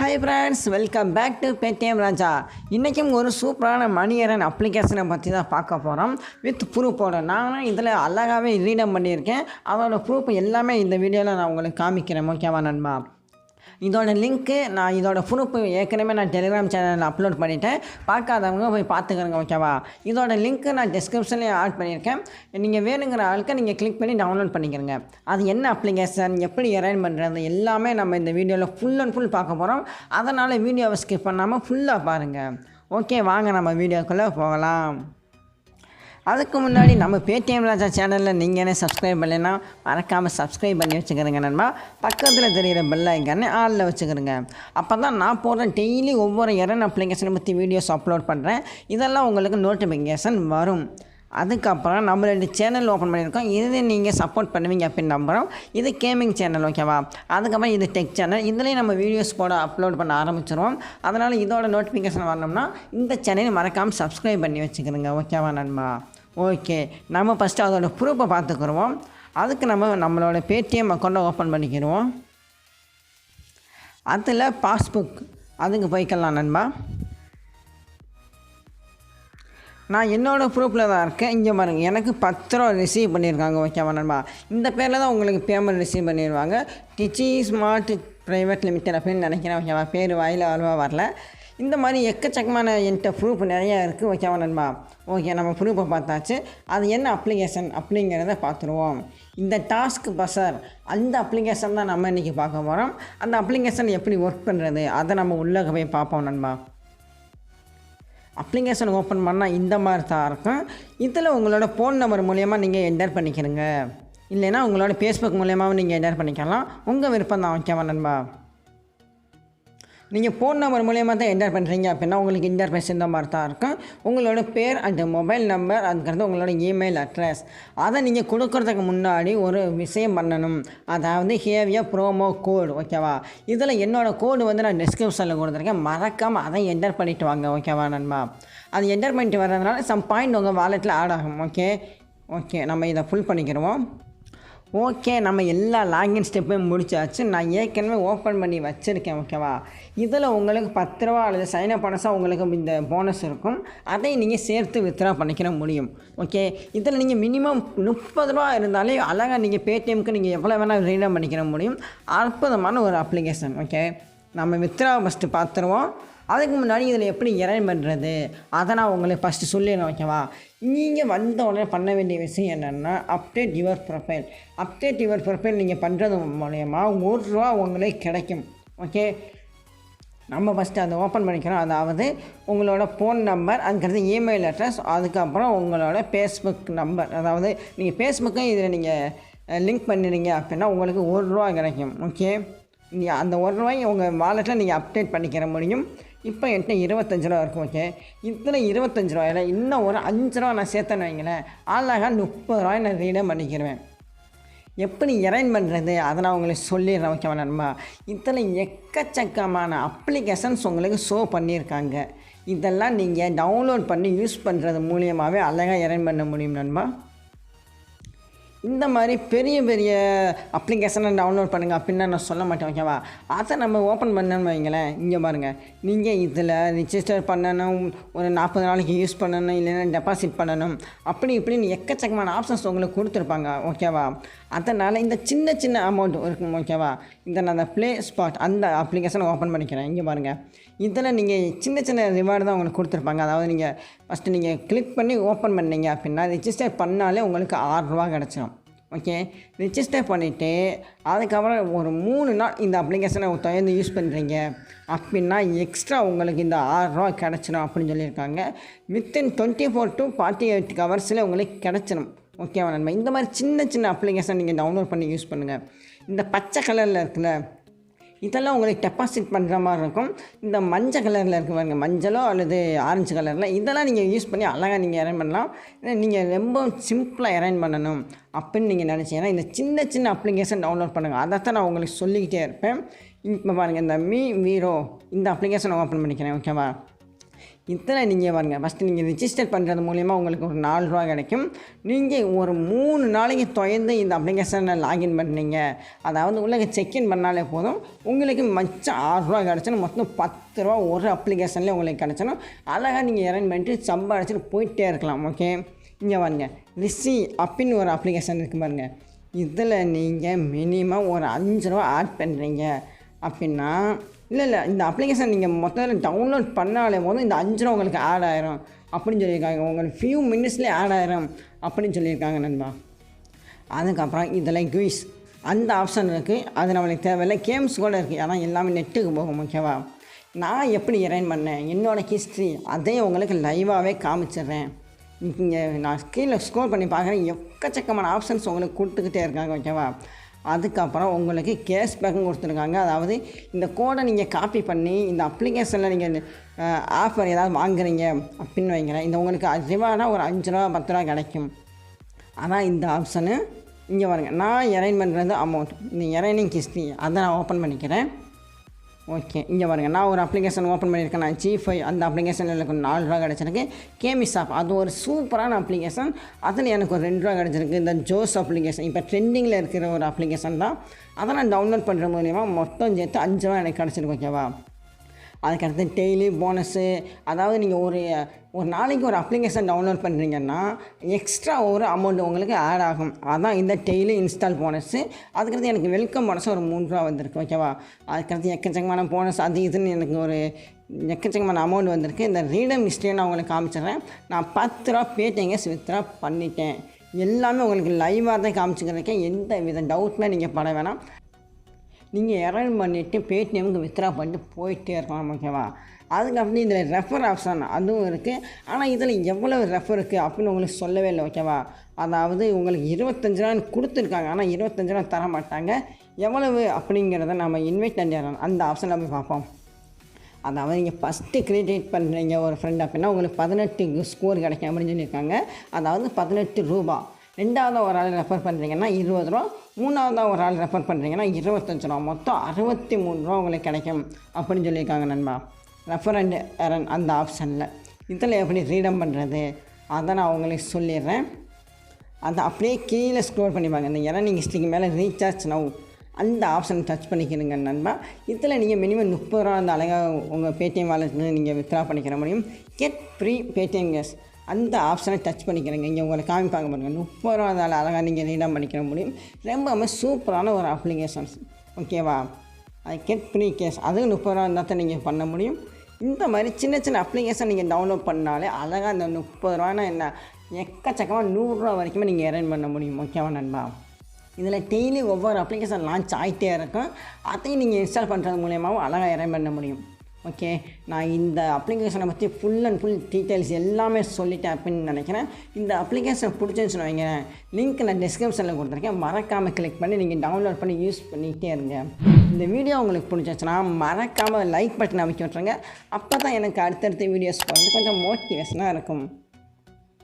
Hi friends, welcome back to Paytmraja. இன்றைக்கும் ஒரு சூப்பரான மணி ஏர்ன் அப்ளிகேஷனை பற்றி தான் பார்க்க போகிறோம். வித் ப்ரூஃபோட நான் இதில் அழகாகவே ரீடம் பண்ணியிருக்கேன். அதோட ப்ரூஃப் எல்லாமே இந்த வீடியோவில் நான் உங்களுக்கு காமிக்கிறேன். ஓகேவா நண்பா? இதோட லிங்க்கு இதோட ப்ரூஃப் ஏற்கனவே நான் டெலிகிராம் சேனலில் அப்லோட் பண்ணிவிட்டேன். பார்க்காதவங்க போய் பார்த்துக்கிறேங்க. ஓகேவா? இதோட லிங்க்கு நான் டிஸ்கிரிப்ஷன்லேயே ஆட் பண்ணியிருக்கேன். நீங்கள் வேணுங்கிற ஆளுக்கு நீங்கள் கிளிக் பண்ணி டவுன்லோட் பண்ணிக்கிறங்க. அது என்ன அப்ளிகேஷன், எப்படி ஏர்ன் பண்ணுறது எல்லாமே நம்ம இந்த வீடியோவில் ஃபுல் அண்ட் ஃபுல் பார்க்க போகிறோம். அதனால் வீடியோவை ஸ்கிப் பண்ணாமல் ஃபுல்லாக பாருங்கள். ஓகே, வாங்க நம்ம வீடியோக்குள்ளே போகலாம். அதுக்கு முன்னாடி நம்ம Paytmraja சேனலில் நீங்கள் என்ன சப்ஸ்கிரைப் பண்ணலைன்னா மறக்காமல் சப்ஸ்கிரைப் பண்ணி வச்சுக்கிறேங்க நண்பா. பக்கத்தில் தெரிகிற பெல் ஐக்கானே ஆளில் வச்சுக்கிறேங்க. அப்போ தான் நான் போடுற டெய்லி ஒவ்வொரு ஏர்ன் அப்ளிகேஷனை பற்றி வீடியோஸ் அப்லோட் பண்ணுறேன். இதெல்லாம் உங்களுக்கு நோட்டிஃபிகேஷன் வரும். அதுக்கப்புறம் நம்ம 2 சேனல் ஓப்பன் பண்ணியிருக்கோம். இது நீங்கள் சப்போர்ட் பண்ணுவீங்க அப்படின்னு நம்புகிறோம். இது கேமிங் சேனல். ஓகேவா? அதுக்கப்புறம் இது டெக் சேனல். இதுலேயும் நம்ம வீடியோஸ் அப்லோட் பண்ண ஆரம்பிச்சிருவோம். அதனால் இதோட நோட்டிஃபிகேஷன் வரணும்னா இந்த சேனலை மறக்காமல் சப்ஸ்கிரைப் பண்ணி வச்சுக்கிறோங்க. ஓகேவா நண்பா? ஓகே, நம்ம ஃபஸ்ட்டு அதோட ப்ரூஃபை பார்த்துக்குருவோம். அதுக்கு நம்மளோட Paytm அக்கௌண்ட்டை ஓப்பன் பண்ணிக்கிடுவோம். அதில் பாஸ்புக் அதுக்கு போய்க்கலாம் நண்பா. நான் என்னோடய ப்ரூஃபில் தான் இருக்கேன். இங்கே பாருங்க, எனக்கு 10 ரூபா ரிசீவ் பண்ணியிருக்காங்க. ஓகேவா நண்பா? இந்த பேரில் தான் உங்களுக்கு பேமெண்ட் ரிசீவ் பண்ணிடுவாங்க. டிச்சி ஸ்மார்ட் ப்ரைவேட் லிமிடெட் அப்படின்னு நினைக்கிறேன். ஓகேவா? பேர் வாயில் அவ்வளோவா வரல. இந்த மாதிரி எக்கச்சக்கமான என்கிட்ட ப்ரூஃப் நிறையா இருக்குது. ஓகேவா நண்பா? ஓகே, நம்ம ப்ரூஃபை பார்த்தாச்சு. அது என்ன அப்ளிகேஷன் அப்படிங்கிறத பார்த்துருவோம். இந்த டாஸ்க் பஸர் அந்த அப்ளிகேஷன் தான் நம்ம இன்றைக்கி பார்க்க போகிறோம். அந்த அப்ளிகேஷன் எப்படி ஒர்க் பண்ணுறது அதை நம்ம உள்ளே போய் பார்ப்போம் நண்பா. அப்ளிகேஷன் ஓப்பன் பண்ணால் இந்த மாதிரி தான் இருக்கும். இதில் உங்களோட ஃபோன் நம்பர் மூலயமா நீங்கள் என்டர் பண்ணிக்கிறங்க. இல்லைன்னா உங்களோட ஃபேஸ்புக் மூலயமாவும் நீங்கள் என்டர் பண்ணிக்கலாம். உங்கள் விருப்பம் தான். ஓகேவா நண்பா? நீங்கள் ஃபோன் நம்பர் மூலயமா தான் என்டர் பண்ணுறீங்க அப்படின்னா உங்களுக்கு இன்டர்ஃபேஸ் இந்த மாதிரி தான் இருக்கும். உங்களோட பேர் அண்ட் மொபைல் நம்பர், அதுக்கடுத்து உங்களோட இமெயில் அட்ரஸ், அதை நீங்கள் கொடுக்குறதுக்கு முன்னாடி ஒரு விஷயம் பண்ணணும். அதாவது ஹேவிய ப்ரோமோ கோடு. ஓகேவா? இதில் என்னோடய கோடு நான் டிஸ்கிரிப்ஷனில் கொடுத்துருக்கேன். மறக்காமல் அதை என்டர் பண்ணிவிட்டு வாங்க. ஓகேவா நண்பா? அது என்டர் பண்ணிட்டு வர்றதுனால சம் பாயிண்ட் உங்கள் வாலெட்டில் ஆட் ஆகும். ஓகே, நம்ம இதை ஃபுல் பண்ணிக்கிறோம். ஓகே, நம்ம எல்லா லாகின் ஸ்டெப்பையும் முடிச்சாச்சு. நான் ஏற்கனவே ஓப்பன் பண்ணி வச்சுருக்கேன். ஓகேவா? இதில் உங்களுக்கு 10 ரூபா அல்லது சைன் அப் பண்ணால் உங்களுக்கு இந்த போனஸ் இருக்கும். அதை நீங்கள் சேர்த்து வித்ட்ரா பண்ணிக்கிற முடியும். ஓகே, இதில் நீங்கள் மினிமம் 30 ரூபா இருந்தாலே அழகாக நீங்கள் Paytmக்கு நீங்கள் எவ்வளோ வேணால் ரீடம் பண்ணிக்கிற முடியும். அற்புதமான ஒரு அப்ளிகேஷன். ஓகே, நம்ம வித்ட்ரா ஃபஸ்ட்டு பார்த்துருவோம். அதுக்கு முன்னாடி இதில் எப்படி ஏர்ன் பண்ணுறது அதை நான் உங்களுக்கு ஃபஸ்ட்டு சொல்லிடுறேன். ஓகேவா? நீங்கள் வந்த உடனே பண்ண வேண்டிய விஷயம் என்னென்னா அப்டேட் யுவர் ப்ரொஃபைல் நீங்கள் பண்ணுறது மூலயமா 1 ரூபா உங்களுக்கு கிடைக்கும். ஓகே, நம்ம ஃபஸ்ட்டு அதை ஓப்பன் பண்ணிக்கிறோம். அதாவது உங்களோட ஃபோன் நம்பர், அதுக்கடுத்து இமெயில் அட்ரஸ், அதுக்கப்புறம் உங்களோட ஃபேஸ்புக் நம்பர். அதாவது நீங்கள் ஃபேஸ்புக்கை இதில் நீங்கள் லிங்க் பண்ணிடுங்க அப்படின்னா உங்களுக்கு 1 ரூபா கிடைக்கும். ஓகே, நீங்கள் அந்த 1 ரூபாய் உங்கள் வாலெட்டில் நீங்கள் அப்டேட் பண்ணிக்கிற முடியும். இப்போ என்கிட்ட 25 ரூபா இருக்கும். ஓகே, இதில் 25 ரூபாயில் இன்னும் ஒரு 5 ரூபா நான் சேர்த்தேன்னு வைங்களேன், அழகாக 30 ரூபாய் நான் ரீடம் பண்ணிக்கிடுவேன். எப்படி ஏர்ன் பண்ணுறது அதை நான் உங்களுக்கு சொல்லிடுறேன். ஓகேவா நண்பா? இதில் எக்கச்சக்கமான அப்ளிகேஷன்ஸ் உங்களுக்கு ஷோ பண்ணியிருக்காங்க. இதெல்லாம் நீங்கள் டவுன்லோட் பண்ணி யூஸ் பண்ணுறது மூலியமாகவே அழகாக ஏர்ன் பண்ண முடியும் நண்பா. இந்த மாதிரி பெரிய பெரிய அப்ளிகேஷனை டவுன்லோட் பண்ணுங்கள் அப்படின்னு நான் சொல்ல மாட்டேன். ஓகேவா? அதை நம்ம ஓப்பன் பண்ணணும்னு வைங்களேன். இங்கே பாருங்கள், நீங்கள் இதில் ரிஜிஸ்டர் பண்ணணும், ஒரு 40 நாளைக்கு யூஸ் பண்ணணும், இல்லைன்னா டெபாசிட் பண்ணணும், அப்படி இப்படின்னு எக்கச்சக்கமான ஆப்ஷன்ஸ் உங்களுக்கு கொடுத்துருப்பாங்க. ஓகேவா? அதனால் இந்த சின்ன சின்ன அமௌண்ட் இருக்கும். ஓகேவா? இந்த நான் அந்த ப்ளே ஸ்பாட் அந்த அப்ளிகேஷனை ஓப்பன் பண்ணிக்கிறேன். இங்கே பாருங்கள், இதில் நீங்கள் சின்ன சின்ன ரிவார்டு தான் உங்களுக்கு கொடுத்துருப்பாங்க. அதாவது நீங்கள் ஃபஸ்ட்டு நீங்கள் கிளிக் பண்ணி ஓப்பன் பண்ணீங்க அப்படின்னா ரிஜிஸ்டர் பண்ணாலே உங்களுக்கு 6 ரூபா கிடச்சிடும். ஓகே, ரிஜிஸ்டர் பண்ணிவிட்டு அதுக்கப்புறம் ஒரு 3 நாள் இந்த அப்ளிகேஷனை தொடர்ந்து யூஸ் பண்ணுறீங்க அப்படின்னா எக்ஸ்ட்ரா உங்களுக்கு இந்த 6 ரூபா கிடச்சிடும் அப்படின்னு சொல்லியிருக்காங்க. வித்தின் 24 to 48 ஹவர்ஸில் உங்களுக்கு கிடச்சிடும். ஓகேவா நண்பா? இந்த மாதிரி சின்ன சின்ன அப்ளிகேஷன் நீங்கள் டவுன்லோட் பண்ணி யூஸ் பண்ணுங்கள். இந்த பச்சை கலரில் இருக்குல்ல, இதெல்லாம் உங்களுக்கு டெபாசிட் பண்ணுற மாதிரி இருக்கும். இந்த மஞ்சள் கலரில் இருக்குது பாருங்கள், மஞ்சளோ அல்லது ஆரஞ்சு கலரில், இதெல்லாம் நீங்கள் யூஸ் பண்ணி அழகாக நீங்கள் ஏர்ன் பண்ணலாம். நீங்கள் ரொம்ப சிம்பிளாக ஏர்ன் பண்ணணும் அப்படின்னு நீங்கள் நினச்சிங்கன்னா இந்த சின்ன சின்ன அப்ளிகேஷன் டவுன்லோட் பண்ணுங்கள். அதைத்தான் நான் உங்களுக்கு சொல்லிக்கிட்டே இருப்பேன். இப்போ பாருங்கள், இந்த மீ வீரோ இந்த அப்ளிகேஷன் ஓப்பன் பண்ணிக்கிறேன். ஓகேவா? இதில் நீங்கள் பாருங்கள், ஃபஸ்ட்டு நீங்கள் ரிஜிஸ்டர் பண்ணுறது மூலிமா உங்களுக்கு ஒரு ரூ. 4 கிடைக்கும். நீங்கள் ஒரு 3 நாளைக்கு தொடர்ந்து இந்த அப்ளிகேஷனை லாகின் பண்ணீங்க, அதாவது உள்ளே செக்இன் பண்ணாலே போதும், உங்களுக்கு மிச்சம் ரூ. 6 கிடச்சிடும். மொத்தம் ரூ. 10 ஒரு அப்ளிகேஷன்லேயே உங்களுக்கு கிடச்சிடும். அழகாக நீங்கள் எர்ன் பண்ணிட்டு சம்பாதிச்சுட்டு போயிட்டே இருக்கலாம். ஓகே, இங்கே வாங்க, ரிசி அப்படின்னு ஒரு அப்ளிகேஷன் இருக்குது பாருங்கள். இதில் நீங்கள் மினிமம் ஒரு ரூ. 5 ஆட் பண்ணுறீங்க அப்படின்னா, இல்லை இந்த அப்ளிகேஷன் நீங்கள் மொத்தத்தில் டவுன்லோட் பண்ணாலே போதும் இந்த ரூ. 5 உங்களுக்கு ஆட் ஆயிரும் அப்படின்னு சொல்லியிருக்காங்க. உங்களுக்கு ஃபியூ மினிட்ஸ்லேயே ஆட் ஆயிரும் அப்படின்னு சொல்லியிருக்காங்க நண்பா. அதுக்கப்புறம் இதில் குயிஸ் அந்த ஆப்ஷன் இருக்குது. அது நம்மளுக்கு தேவையில்லை. கேம்ஸ் கூட இருக்குது, ஆனால் எல்லாமே நெட்டுக்கு போகும். ஓகேவா, நான் எப்படி எர்ன் பண்ணேன், என்னோடய ஹிஸ்ட்ரி அதையும் உங்களுக்கு லைவாகவே காமிச்சிடுறேன். இங்கே நான் கீழே ஸ்க்ரோல் பண்ணி பார்க்குறேன், எக்கச்சக்கமான ஆப்ஷன்ஸ் உங்களுக்கு கொடுத்துக்கிட்டே இருக்காங்க. ஓகேவா, அதுக்கப்புறம் உங்களுக்கு கேஷ்பேக்கும் கொடுத்துருக்காங்க. அதாவது இந்த கோடை நீங்கள் காப்பி பண்ணி இந்த அப்ளிகேஷனில் நீங்கள் ஆஃபர் ஏதாவது வாங்குறீங்க அப்படின்னு வைக்கிறேன், இந்த உங்களுக்கு ரிவார்டாக ஒரு ரூ. 5 10 கிடைக்கும். ஆனால் இந்த ஆப்ஷனு இங்கே பாருங்க, நான் எர்ன் பண்ணுறது அமௌண்ட், இந்த எர்னிங் ஹிஸ்ட்ரி அதை நான் ஓப்பன் பண்ணிக்கிறேன். ஓகே, இங்கே பாருங்கள், நான் ஒரு அப்ளிகேஷன் ஓப்பன் பண்ணியிருக்கேன். நான் G5 அந்த அப்ளிகேஷனில் எனக்கு ரூ. 4 கிடச்சிருக்கு. கேமிஷாப் அது ஒரு சூப்பரான அப்ளிகேஷன், அதில் எனக்கு ஒரு ரூ. 2 கிடச்சிருக்கு. இந்த ஜோஸ் அப்ளிகேஷன் இப்போ ட்ரெண்டிங்கில் இருக்கிற ஒரு அப்ளிகேஷன் தான். அதை நான் டவுன்லோட் பண்ணுற மூலிமா மொத்தம் சேர்த்து ரூ. 5 எனக்கு கிடச்சிருக்கு. ஓகேவா, அதுக்கடுத்து டெய்லி போனஸு, அதாவது நீங்கள் ஒரு நாளைக்கு ஒரு அப்ளிகேஷன் டவுன்லோட் பண்ணுறீங்கன்னா எக்ஸ்ட்ரா ஒரு அமௌண்ட் உங்களுக்கு ஆட் ஆகும். அதான் இந்த டெய்லி இன்ஸ்டால் போனஸு. அதுக்கடுத்து எனக்கு வெல்கம் போனஸ் ஒரு ரூ. 3 வந்திருக்கு. ஓகேவா, அதுக்கடுத்து எக்கச்சக்கமான போனஸ் அது இதுன்னு எனக்கு ஒரு எக்கச்சக்கமான அமௌண்ட் வந்திருக்கு. இந்த ரீடம் ஹிஸ்ட்ரியை நான் உங்களுக்கு காமிச்சிடுறேன். நான் ரூ. 10 பேடிஎம் வித்ட்ரா பண்ணிட்டேன். எல்லாமே உங்களுக்கு லைவாக தான் காமிச்சிக்கிறதுக்கே, எந்த வித டவுட்மே நீங்கள் பட வேணாம். நீங்கள் எர்ன் பண்ணிவிட்டு பேடிஎம்க்கு வித்ட்ரா பண்ணிட்டு போயிட்டே இருக்கலாம். ஓகேவா, அதுக்கப்புறம் இதில் ரெஃபர் ஆப்ஷன் அதுவும் இருக்குது. ஆனால் இதில் எவ்வளவு ரெஃபர் இருக்குது அப்படின்னு உங்களுக்கு சொல்லவே இல்லை. ஓகேவா, அதாவது உங்களுக்கு 25 கொடுத்துருக்காங்க, ஆனால் 25 தர மாட்டாங்க. எவ்வளவு அப்படிங்கிறத நம்ம இன்வைட் பண்ணிடுறோம், அந்த ஆப்ஷனில் போய் பார்ப்போம். அதாவது நீங்கள் ஃபஸ்ட்டு கிரியேட் பண்ணுறீங்க ஒரு ஃப்ரெண்ட் அப்படின்னா உங்களுக்கு 18 ஸ்கோர் கிடைக்கும் அப்படின்னு சொல்லியிருக்காங்க. அதாவது ரூ. 18. ரெண்டாவது ஒரு ஆள் ரெஃபர் பண்ணுறீங்கன்னா ரூ. 20. மூணாவது ஒரு ஆள் ரெஃபர் பண்ணுறீங்கன்னா ரூ. 25. மொத்தம் ரூ. 63 உங்களுக்கு கிடைக்கும் அப்படின்னு சொல்லியிருக்காங்க நண்பா. ரெஃபர் அண்ட் எர்ன் அந்த ஆப்ஷனில் இதில் எப்படி ரீடம் பண்ணுறது அதை நான் உங்களுக்கு சொல்லிடுறேன். அதை அப்படியே கீழே ஸ்க்ரோல் பண்ணிப்பாங்க. இந்த எர்னிங் ஹிஸ்ட்ரிக்கு மேலே ரீசார்ஜ் நவ் அந்த ஆப்ஷன் டச் பண்ணிக்கிறீங்க நண்பா. இதில் நீங்கள் மினிமம் ரூ. 30 அந்த அழகாக உங்கள் பேடிஎம் வாலெட்டில் நீங்கள் வித்ட்ரா பண்ணிக்கிற முடியும். கெட் ஃப்ரீ பேடிஎம் கேஸ் அந்த ஆப்ஷனை டச் பண்ணிக்கிறேங்க. இங்கே உங்களை காமிப்பாங்க பாருங்கள், ரூ. 30 அழகாக நீங்கள் ரீடம் பண்ணிக்கிற முடியும். ரொம்பவுமே சூப்பரான ஒரு அப்ளிகேஷன்ஸ். ஓகேவா, அது கெட் ஃப்ரீ கேஸ் அதுவும் ரூ. 30 தான் நீங்கள் பண்ண முடியும். இந்த மாதிரி சின்ன சின்ன அப்ளிகேஷன் நீங்கள் டவுன்லோட் பண்ணாலே அழகாக அந்த ரூ. 30 என்ன எக்கச்சக்கமாக ரூ. 100 வரைக்குமே நீங்கள் எர்ன் பண்ண முடியும். ஓகேவா நண்பா, இதில் டெய்லி ஒவ்வொரு அப்ளிகேஷன் லான்ச் ஆகிட்டே இருக்கும். அதையும் நீங்கள் இன்ஸ்டால் பண்ணுறது மூலியமாகவும் அழகாக எர்ன் பண்ண முடியும். ஓகே, நான் இந்த அப்ளிகேஷனை பற்றி ஃபுல் அண்ட் ஃபுல் டீட்டெயில்ஸ் எல்லாமே சொல்லிட்டேன் அப்படின்னு நினைக்கிறேன். இந்த அப்ளிகேஷன் பிடிச்சிருந்துச்சுன்னு வைங்க, லிங்க் நான் டிஸ்கிரிப்ஷனில் கொடுத்துருக்கேன். மறக்காமல் கிளிக் பண்ணி நீங்கள் டவுன்லோட் பண்ணி யூஸ் பண்ணிகிட்டே இருங்க. இந்த வீடியோ உங்களுக்கு பிடிச்சிருச்சுன்னா மறக்காமல் லைக் பட்டன் அமைக்க விட்ருங்க. அப்போ தான் எனக்கு அடுத்தடுத்த வீடியோஸ் போகிறது கொஞ்சம் மோட்டிவேஷனாக இருக்கும்.